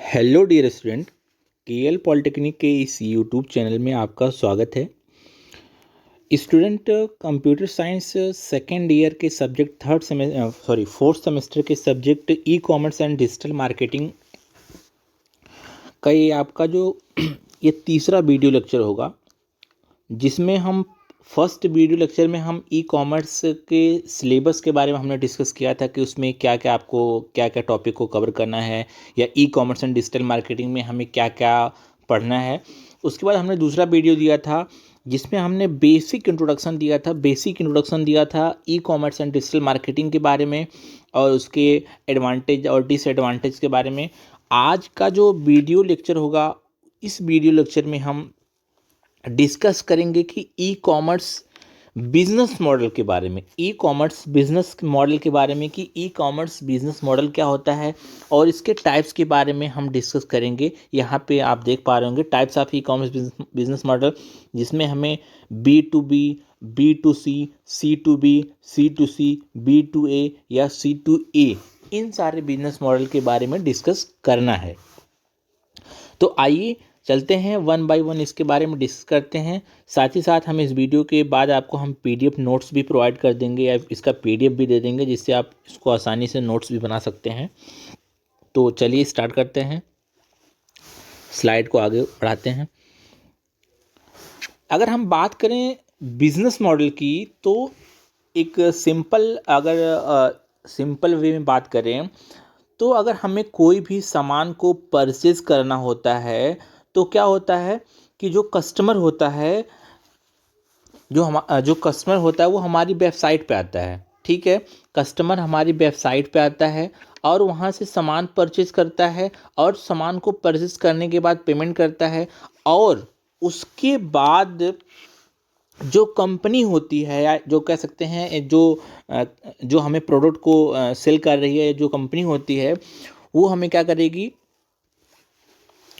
Hello dear student, KL polytechnic के इस YouTube channel में आपका स्वागत है। Student, computer science second year के सब्जेक्ट फोर्थ सेमेस्टर के subject e commerce and digital marketing का ये आपका जो ये तीसरा वीडियो लेक्चर होगा, जिसमें हम फर्स्ट वीडियो लेक्चर में हम ई कॉमर्स के सिलेबस के बारे में हमने डिस्कस किया था कि उसमें क्या क्या आपको क्या क्या टॉपिक को कवर करना है, या ई कॉमर्स एंड डिजिटल मार्केटिंग में हमें क्या क्या पढ़ना है। उसके बाद हमने दूसरा वीडियो दिया था जिसमें हमने बेसिक इंट्रोडक्शन दिया था ई कॉमर्स एंड डिजिटल मार्केटिंग के बारे में और उसके एडवांटेज और डिसएडवांटेज के बारे में। आज का जो वीडियो लेक्चर होगा, इस वीडियो लेक्चर में हम डिस्कस करेंगे कि ई कॉमर्स बिजनेस मॉडल के बारे में, ई कॉमर्स बिजनेस मॉडल के बारे में कि ई कॉमर्स बिजनेस मॉडल क्या होता है और इसके टाइप्स के बारे में हम डिस्कस करेंगे। यहाँ पे आप देख पा रहे होंगे types of e commerce business model, जिसमें हमें B2B, B2C, C2B, C2C, B2A या C2A इन सारे बिजनेस मॉडल के बारे में डिस्कस करना है। तो आइए चलते हैं वन बाय वन इसके बारे में डिस्कस करते हैं। साथ ही साथ हम इस वीडियो के बाद आपको हम PDF नोट्स भी प्रोवाइड कर देंगे या इसका PDF भी दे देंगे, जिससे आप इसको आसानी से नोट्स भी बना सकते हैं। तो चलिए स्टार्ट करते हैं, स्लाइड को आगे बढ़ाते हैं। अगर हम बात करें बिजनेस मॉडल की, तो एक सिंपल वे में बात करें तो अगर हमें कोई भी सामान को परचेज करना होता है तो क्या होता है कि जो कस्टमर होता है वो हमारी वेबसाइट पे आता है। ठीक है, कस्टमर हमारी वेबसाइट पे आता है और वहाँ से सामान परचेज करता है और सामान को परचेज करने के बाद पेमेंट करता है, और उसके बाद जो कंपनी होती है या जो कह सकते हैं जो हमें प्रोडक्ट को सेल कर रही है, जो कंपनी होती है, वो हमें क्या करेगी,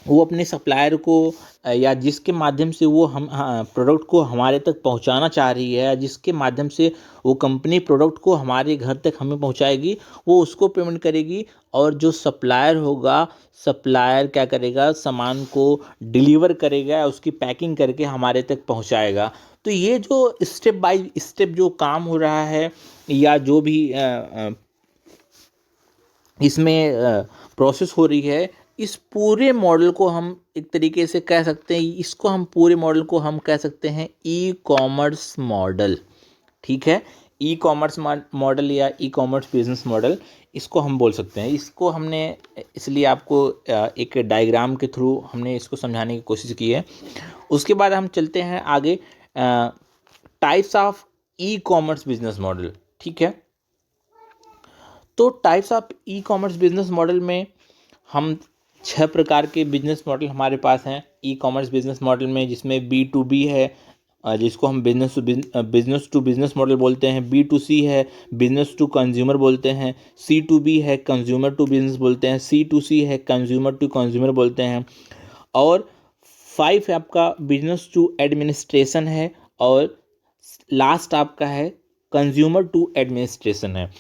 वो अपने सप्लायर को या जिसके माध्यम से वो हम प्रोडक्ट को हमारे तक पहुंचाना चाह रही है, या जिसके माध्यम से वो कंपनी प्रोडक्ट को हमारे घर तक हमें पहुंचाएगी, वो उसको पेमेंट करेगी। और जो सप्लायर होगा, सप्लायर क्या करेगा, सामान को डिलीवर करेगा, उसकी पैकिंग करके हमारे तक पहुंचाएगा। तो ये जो स्टेप बाय स्टेप जो काम हो रहा है, या जो भी इसमें प्रोसेस हो रही है, इस पूरे मॉडल को हम एक तरीके से कह सकते हैं, इसको हम पूरे मॉडल को हम कह सकते हैं ई कॉमर्स मॉडल। ठीक है, ई कॉमर्स मॉडल या ई कॉमर्स बिजनेस मॉडल इसको हम बोल सकते हैं। इसको हमने इसलिए आपको एक डायग्राम के थ्रू हमने इसको समझाने की कोशिश की है। उसके बाद हम चलते हैं आगे, types of e commerce business model. ठीक है, तो types of e commerce business model में हम 6 प्रकार के बिजनेस मॉडल हमारे पास हैं ई कॉमर्स बिजनेस मॉडल में, जिसमें B2B है, जिसको हम बिजनेस टू बिजनेस मॉडल बोलते हैं। B2C है, बिजनेस टू कंज्यूमर बोलते हैं। C2B है, कंज्यूमर टू बिजनेस बोलते हैं। C2C है, कंज्यूमर टू कंज्यूमर बोलते हैं। और 5 आपका बिजनेस टू एडमिनिस्ट्रेशन है, और लास्ट आपका है कंज्यूमर टू एडमिनिस्ट्रेशन है।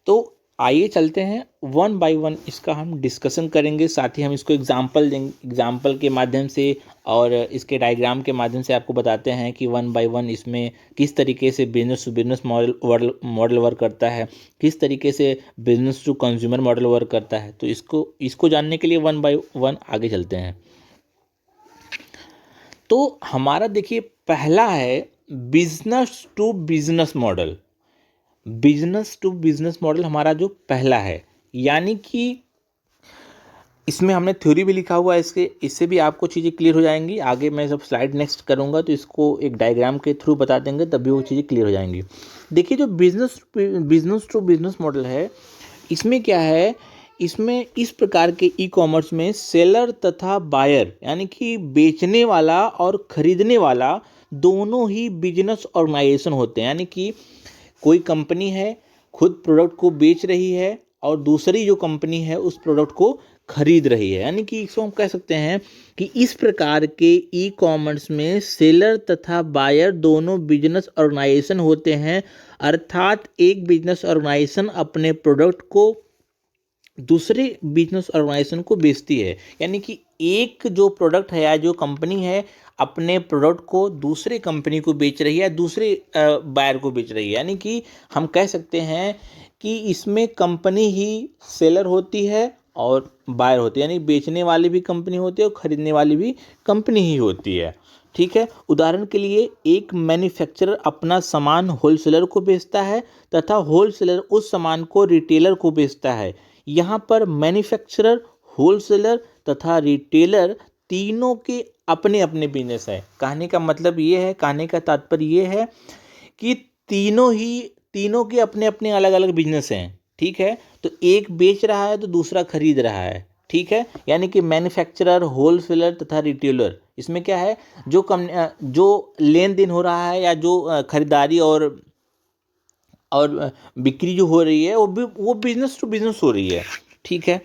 तो आइए चलते हैं वन बाय वन इसका हम डिस्कशन करेंगे, साथ ही हम इसको एग्जाम्पल देंगे, एग्जाम्पल के माध्यम से और इसके डायग्राम के माध्यम से आपको बताते हैं कि वन बाय वन इसमें किस तरीके से business to business model work करता है, किस तरीके से business to consumer model work करता है। तो इसको जानने के लिए वन बाय वन आगे चलते हैं। तो हमारा देखिए पहला है business to business model. Business to business model हमारा जो पहला है, यानी कि इसमें हमने थ्योरी भी लिखा हुआ है, इससे भी आपको चीज़ें क्लियर हो जाएंगी। आगे मैं जब स्लाइड नेक्स्ट करूंगा तो इसको एक डायग्राम के थ्रू बता देंगे, तब भी वो चीज़ें क्लियर हो जाएंगी। देखिए जो बिजनेस टू बिजनेस मॉडल है, इसमें क्या है, इसमें इस प्रकार के ई कॉमर्स में सेलर तथा बायर, यानी कि बेचने वाला और खरीदने वाला दोनों ही बिजनेस ऑर्गेनाइजेशन होते हैं। यानी कि कोई कंपनी है, खुद प्रोडक्ट को बेच रही है और दूसरी जो कंपनी है उस प्रोडक्ट को खरीद रही है। यानी कि इसको हम कह सकते हैं कि इस प्रकार के ई कॉमर्स में सेलर तथा बायर दोनों बिजनेस ऑर्गेनाइजेशन होते हैं। अर्थात एक बिजनेस ऑर्गेनाइजेशन अपने प्रोडक्ट को दूसरे बिजनेस ऑर्गेनाइजेशन को बेचती है। यानी कि एक जो प्रोडक्ट है या जो कंपनी है अपने प्रोडक्ट को दूसरे कंपनी को बेच रही है, दूसरे बायर को बेच रही है। यानी कि हम कह सकते हैं कि इसमें कंपनी ही सेलर होती है और बायर होती है, यानी बेचने वाली भी कंपनी होती है और खरीदने वाली भी कंपनी ही होती है। ठीक है, उदाहरण के लिए एक मैन्युफैक्चरर अपना सामान होलसेलर को बेचता है तथा होलसेलर उस सामान को रिटेलर को बेचता है। यहाँ पर मैन्युफैक्चरर, होलसेलर तथा रिटेलर तीनों के अपने अपने बिजनेस है। कहने का मतलब ये है, कहने का तात्पर्य ये है कि तीनों के अपने अपने अलग अलग बिजनेस हैं। ठीक है, तो एक बेच रहा है तो दूसरा खरीद रहा है। ठीक है, यानी कि मैन्युफैक्चरर, होलसेलर तथा रिटेलर, इसमें क्या है, जो लेन देन हो रहा है या जो खरीदारी और बिक्री जो हो रही है वो बिजनेस टू बिजनेस हो रही है। ठीक है,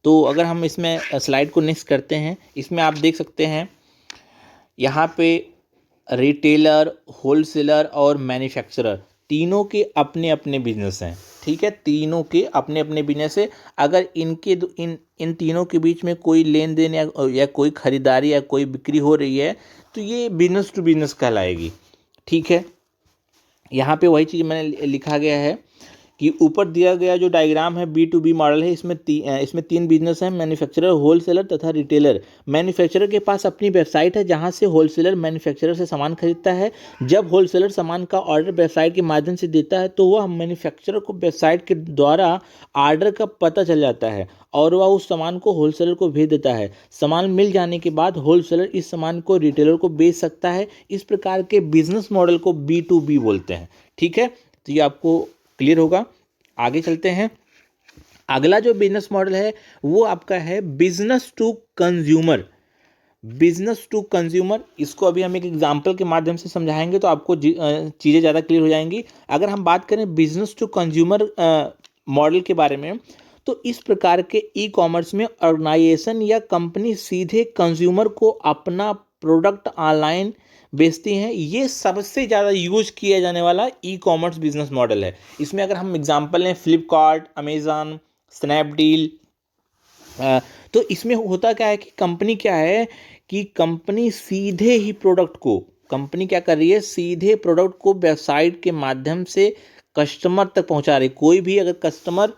तो अगर हम इसमें स्लाइड को नेक्स्ट करते हैं, इसमें आप देख सकते हैं यहाँ पे रिटेलर, होलसेलर और मैन्युफैक्चरर तीनों के अपने अपने बिजनेस हैं। ठीक है, तीनों के अपने अपने बिजनेस है। अगर इन तीनों के बीच में कोई लेन देन या कोई खरीदारी या कोई बिक्री हो रही है तो ये बिजनेस टू बिजनेस कहलाएगी। ठीक है, यहाँ पे वही चीज़ मैंने लिखा गया है कि ऊपर दिया गया जो डायग्राम है B2B मॉडल है, इसमें तीन बिजनेस हैं, मैन्युफैक्चरर, होलसेलर तथा रिटेलर। मैन्युफैक्चरर के पास अपनी वेबसाइट है जहां से होलसेलर मैन्युफैक्चरर से सामान खरीदता है। जब होलसेलर सामान का ऑर्डर वेबसाइट के माध्यम से देता है तो वह मैन्युफैक्चरर को वेबसाइट के द्वारा ऑर्डर का पता चल जाता है और वह उस सामान को होलसेलर को भेज देता है। सामान मिल जाने के बाद होलसेलर इस सामान को रिटेलर को बेच सकता है। इस प्रकार के बिजनेस मॉडल को B2B बोलते हैं। ठीक है, तो ये आपको क्लियर होगा। आगे चलते हैं। अगला जो बिजनेस मॉडल है वो आपका है business to consumer. Business to consumer, इसको अभी हम एक एग्जांपल के माध्यम से समझाएंगे तो आपको चीज़ें ज़्यादा क्लियर हो जाएंगी। अगर हम बात करें बिजनेस टू कंज्यूमर मॉडल के बारे में, तो इस प्रकार के ई कॉमर्स में ऑर्गेनाइजेशन या कंपनी सीधे कंज्यूमर को अपना प्रोडक्ट ऑनलाइन बेचती हैं। ये सबसे ज़्यादा यूज किया जाने वाला ई कॉमर्स बिजनेस मॉडल है। इसमें अगर हम एग्जांपल लें फ्लिपकार्ट, अमेज़न, स्नैपडील, तो इसमें होता क्या है कि कंपनी क्या है कि कंपनी सीधे ही प्रोडक्ट को, कंपनी क्या कर रही है, सीधे प्रोडक्ट को वेबसाइट के माध्यम से कस्टमर तक पहुंचा रही। कोई भी अगर कस्टमर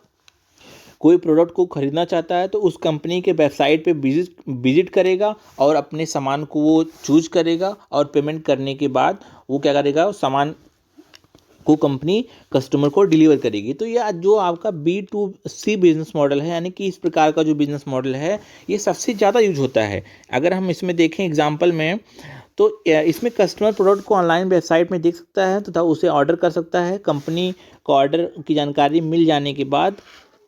कोई प्रोडक्ट को खरीदना चाहता है तो उस कंपनी के वेबसाइट पे विजिट करेगा और अपने सामान को वो चूज करेगा और पेमेंट करने के बाद वो क्या करेगा, उस सामान को कंपनी कस्टमर को डिलीवर करेगी। तो यह जो आपका B2C बिजनेस मॉडल है, यानी कि इस प्रकार का जो बिजनेस मॉडल है ये सबसे ज़्यादा यूज होता है। अगर हम इसमें देखें एग्जाम्पल में, तो इसमें कस्टमर प्रोडक्ट को ऑनलाइन वेबसाइट में देख सकता है तथा उसे ऑर्डर कर सकता है। कंपनी को ऑर्डर की जानकारी मिल जाने के बाद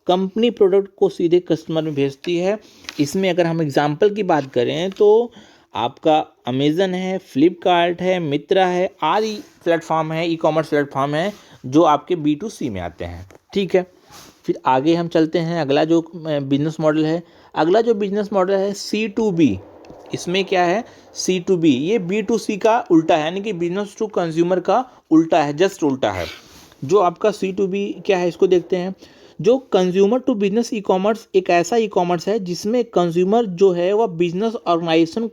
कंपनी प्रोडक्ट को सीधे कस्टमर में भेजती है। इसमें अगर हम एग्जाम्पल की बात करें तो आपका अमेज़न है, फ्लिपकार्ट है, मित्रा है, आदि प्लेटफॉर्म है, ई कॉमर्स प्लेटफॉर्म है जो आपके B2C में आते हैं। ठीक है, फिर आगे हम चलते हैं। अगला जो बिजनेस मॉडल है, अगला जो बिजनेस मॉडल है C2B। इसमें क्या है, C2B ये B2C का उल्टा है, यानी कि बिजनेस टू कंज्यूमर का उल्टा है, जस्ट उल्टा है। जो आपका C2B क्या है इसको देखते हैं। जो consumer to business e commerce एक ऐसा ई कॉमर्स है जिसमें कंज्यूमर जो है वह बिजनेस ऑर्गेनाइजेशन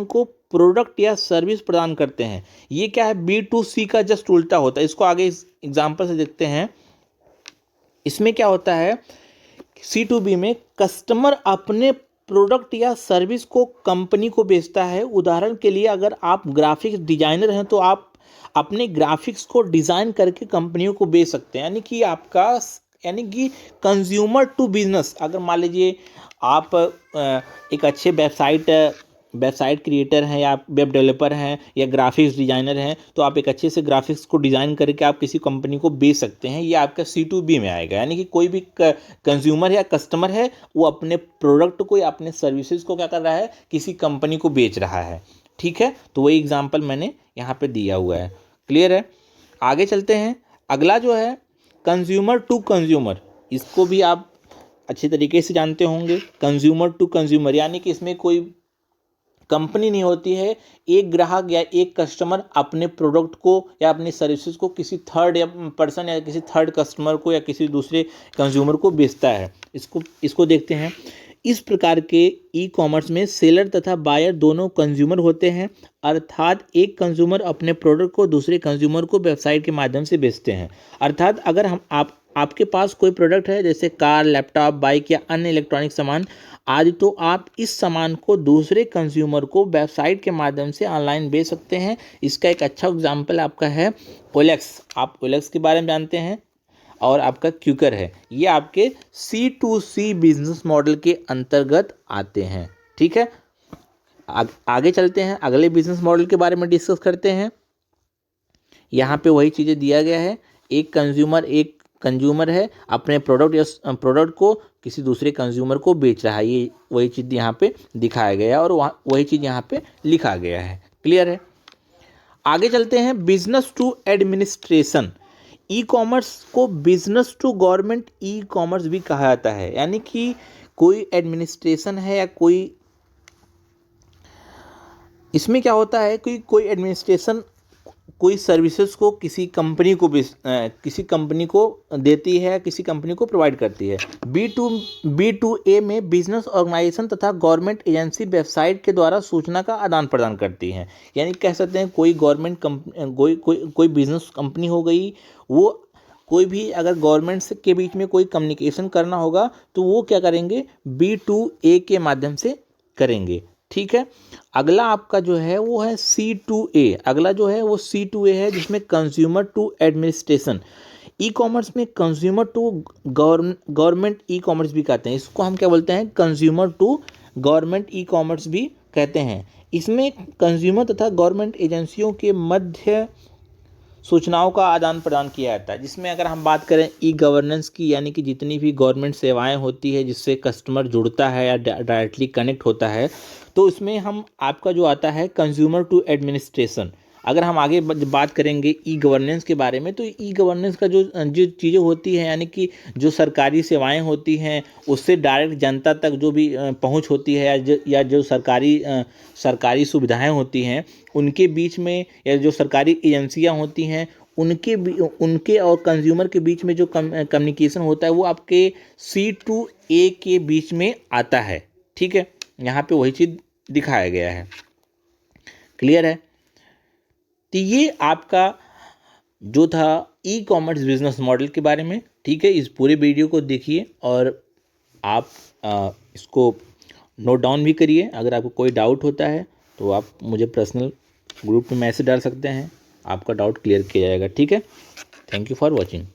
को प्रोडक्ट या सर्विस प्रदान करते हैं। ये क्या है, B2C का जस्ट उल्टा होता है। इसको आगे इस एग्जाम्पल से देखते हैं। इसमें क्या होता है, C2B में कस्टमर अपने प्रोडक्ट या सर्विस को कंपनी को बेचता है। उदाहरण के लिए अगर आप ग्राफिक्स डिजाइनर हैं तो आप अपने ग्राफिक्स को डिज़ाइन करके कंपनियों को बेच सकते हैं। यानी कि आपका, यानी कि कंज्यूमर टू बिजनेस, अगर मान लीजिए आप एक अच्छे वेबसाइट क्रिएटर हैं या वेब डेवलपर हैं या ग्राफिक्स डिज़ाइनर हैं, तो आप एक अच्छे से ग्राफिक्स को डिज़ाइन करके आप किसी कंपनी को बेच सकते हैं। ये आपका C2B में आएगा। यानी कि कोई भी कंज्यूमर या कस्टमर है वो अपने प्रोडक्ट को या अपने सर्विसेज को क्या कर रहा है, किसी कंपनी को बेच रहा है। ठीक है, तो वही एग्जाम्पल मैंने यहाँ पे दिया हुआ है। क्लियर है, आगे चलते हैं। अगला जो है कंज्यूमर टू कंज्यूमर, इसको भी आप अच्छे तरीके से जानते होंगे। कंज्यूमर टू कंज्यूमर यानी कि इसमें कोई कंपनी नहीं होती है, एक ग्राहक या एक कस्टमर अपने प्रोडक्ट को या अपनी सर्विसेज को किसी थर्ड या पर्सन या किसी थर्ड कस्टमर को या किसी दूसरे कंज्यूमर को बेचता है। इसको देखते हैं। इस प्रकार के ई कॉमर्स में सेलर तथा बायर दोनों कंज्यूमर होते हैं, अर्थात एक कंज्यूमर अपने प्रोडक्ट को दूसरे कंज्यूमर को वेबसाइट के माध्यम से बेचते हैं। अर्थात अगर आपके पास कोई प्रोडक्ट है जैसे कार, लैपटॉप, बाइक या अन्य इलेक्ट्रॉनिक सामान आदि, तो आप इस सामान को दूसरे कंज्यूमर को वेबसाइट के माध्यम से ऑनलाइन बेच सकते हैं। इसका एक अच्छा एग्जाम्पल आपका है ओएलएक्स। आप ओएलएक्स के बारे में जानते हैं, और आपका क्यूकर है। ये आपके C2C बिजनेस मॉडल के अंतर्गत आते हैं। ठीक है, आगे चलते हैं, अगले बिजनेस मॉडल के बारे में डिस्कस करते हैं। यहाँ पे वही चीज़ें दिया गया है। एक कंज्यूमर है, अपने प्रोडक्ट को किसी दूसरे कंज्यूमर को बेच रहा है। ये वही चीज़ यहाँ पे दिखाया गया है और वही चीज़ यहाँ पे लिखा गया है। क्लियर है। आगे चलते हैं, business to administration. E commerce को business to government e commerce भी कहा जाता है, यानी कि कोई एडमिनिस्ट्रेशन है या कोई, इसमें क्या होता है कि कोई एडमिनिस्ट्रेशन कोई सर्विसेज को किसी कंपनी को देती है, किसी कंपनी को प्रोवाइड करती है। B2A में बिजनेस ऑर्गेनाइजेशन तथा गवर्नमेंट एजेंसी वेबसाइट के द्वारा सूचना का आदान प्रदान करती हैं। यानी कह सकते हैं कोई गवर्नमेंट कंपनी, कोई बिजनेस कंपनी हो गई, वो कोई भी अगर गवर्नमेंट के बीच में कोई कम्युनिकेशन करना होगा तो वो क्या करेंगे, B2A के माध्यम से करेंगे। ठीक है। अगला आपका जो है वो है C2A। अगला जो है वो C2A है, जिसमें consumer to administration. E commerce में consumer to government e commerce भी कहते हैं। इसको हम क्या बोलते हैं, consumer to government e commerce भी कहते हैं। इसमें कंज्यूमर तथा गवर्नमेंट एजेंसियों के मध्य सूचनाओं का आदान प्रदान किया जाता है। जिसमें अगर हम बात करें ई गवर्नेंस की, यानी कि जितनी भी गवर्नमेंट सेवाएं होती है जिससे कस्टमर जुड़ता है या डायरेक्टली कनेक्ट होता है, तो इसमें हम आपका जो आता है कंज्यूमर टू एडमिनिस्ट्रेशन। अगर हम आगे बात करेंगे ई गवर्नेंस के बारे में, तो ई गवर्नेंस का जो चीज़ें होती हैं, यानी कि जो सरकारी सेवाएं होती हैं उससे डायरेक्ट जनता तक जो भी पहुंच होती है, या जो सरकारी सुविधाएं होती हैं उनके बीच में, या जो सरकारी एजेंसियां होती हैं उनके और कंज्यूमर के बीच में जो कम्युनिकेशन होता है वो आपके C2A के बीच में आता है। ठीक है, यहाँ पे वही चीज़ दिखाया गया है। क्लियर है। तो ये आपका जो था ई कॉमर्स बिजनेस मॉडल के बारे में। ठीक है, इस पूरे वीडियो को देखिए और आप इसको नोट डाउन भी करिए। अगर आपको कोई डाउट होता है तो आप मुझे पर्सनल ग्रुप में मैसेज डाल सकते हैं, आपका डाउट क्लियर किया जाएगा। ठीक है, थैंक यू फॉर वॉचिंग।